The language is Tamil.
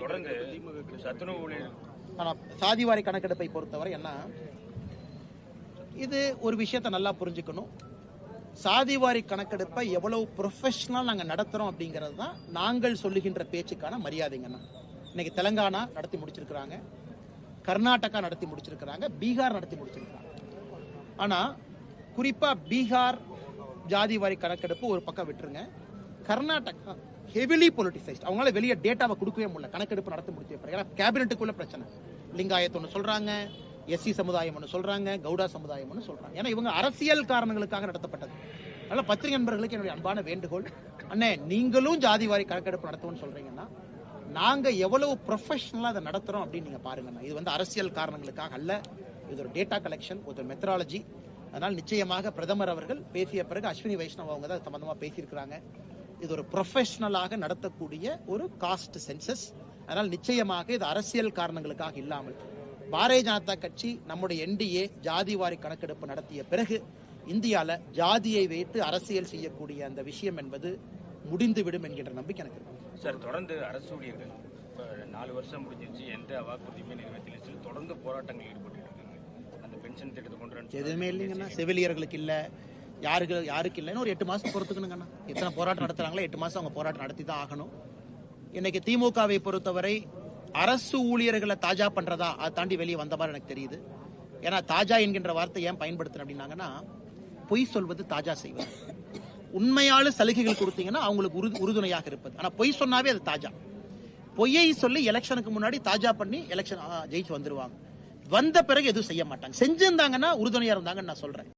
தொடர்ந்து சத்துணவு ஊழியர் சாதிவாரி கணக்கெடுப்பை பொறுத்தவரை என்ன, இது ஒரு விஷயத்தை நல்லா புரிஞ்சுக்கணும். சாதிவாரி கணக்கெடுப்பை எவ்வளவு ப்ரொஃபஷனல் நாங்கள் நடத்துறோம் அப்படிங்கிறது தான் நாங்கள் சொல்லுகின்ற பேச்சுக்கான மரியாதைங்கண்ணா. இன்னைக்கு தெலங்கானா நடத்தி முடிச்சிருக்கிறாங்க, கர்நாடகா நடத்தி முடிச்சிருக்கிறாங்க, பீகார் நடத்தி முடிச்சிருக்கிறாங்க. ஆனா குறிப்பா பீகார் ஜாதிவாரி கணக்கெடுப்பு ஒரு பக்கம் விட்டுருங்க. கர்நாடகா ஹெவிலி பொலிட்டிசைஸ்ட். அவங்களால வெளியே டேட்டாவை கொடுக்கவே முடியல. கணக்கெடுப்பு நடத்த முடிச்ச ஏன்னா கேபினெட்டுக்குள்ள பிரச்சனை. லிங்காயத் ஒன்று சொல்றாங்க, எஸ்சி சமுதாயம் ஒன்று சொல்றாங்க, கவுடா சமுதாயம் ஒன்று சொல்றாங்க. ஏன்னா இவங்க அரசியல் காரணங்களுக்காக நடத்தப்பட்டது. அதனால பத்திரிகை நண்பர்களுக்கு என்னுடைய அன்பான வேண்டுகோள், அண்ணே நீங்களும் ஜாதிவாரி கணக்கெடுப்பு நடத்துவோம்னு சொல்றீங்கன்னா நாங்க எவ்வளவு ப்ரொஃபஷனலா அதை நடத்துறோம் அப்படின்னு நீங்க பாருங்கண்ணா. இது வந்து அரசியல் காரணங்களுக்காக அல்ல, இது ஒரு டேட்டா கலெக்ஷன், ஒரு மெத்தடாலஜி. அதனால் நிச்சயமாக பிரதமர் அவர்கள் பேசிய பிறகு அஸ்வினி வைஷ்ணவ் அவங்க தான் சம்பந்தமா பேசியிருக்கிறாங்க. இது ஒரு ப்ரொஃபஷனலாக நடத்தக்கூடிய ஒரு காஸ்ட் சென்சஸ். அதனால் நிச்சயமாக இது அரசியல் காரணங்களுக்காக இல்லாமல் பாரதிய ஜனதா கட்சி நம்முடைய என்டிஏ ஜாதிவாரி கணக்கெடுப்பு நடத்திய பிறகு இந்தியால ஜாதியை வைத்து அரசியல் செய்யக்கூடிய அந்த விஷயம் என்பது முடிந்துவிடும் என்கின்ற நம்பிக்கை எனக்கு இருக்கு. சார், தொடர்ந்து அரசு ஊழியர்கள் 4 வருஷம் முடிஞ்சிருச்சு, எந்த வாக்குறுதியுமே நிறைவேற்றல, தொடர்ந்து போராட்டங்கள் ஈடுபட்டு இருக்காங்க. அந்த பென்ஷன் திட்டத்தை கொண்டு எதுவுமே இல்லைங்கண்ணா. செவிலியர்களுக்கு இல்ல, யாருக்கு இல்லைன்னு ஒரு 8 மாசம் பொறுத்துக்கணுங்கண்ணா. எத்தனை போராட்டம் நடத்துறாங்களோ 8 மாசம் அவங்க போராட்டம் நடத்தி தான் ஆகணும். இன்னைக்கு திமுகவை பொறுத்தவரை அரசு ஊழியர்களை தாஜா பண்றதா அதை தாண்டி வெளியே வந்த மாதிரி எனக்கு தெரியுது. ஏன்னா தாஜா என்கின்ற வார்த்தை ஏன் பயன்படுத்துறேன் அப்படின்னாங்கன்னா, பொய் சொல்வது தாஜா செய்வது. உண்மையால சலுகைகள் கொடுத்தீங்கன்னா அவங்களுக்கு உறுதுணையாக இருப்பது. ஆனா பொய் சொன்னாவே அது தாஜா. பொய்யை சொல்லி எலெக்ஷனுக்கு முன்னாடி தாஜா பண்ணி எலெக்ஷன் ஜெயிச்சு வந்துருவாங்க. வந்த பிறகு எதுவும் செய்ய மாட்டாங்க. செஞ்சிருந்தாங்கன்னா உறுதுணையா இருந்தாங்கன்னு நான் சொல்றேன்.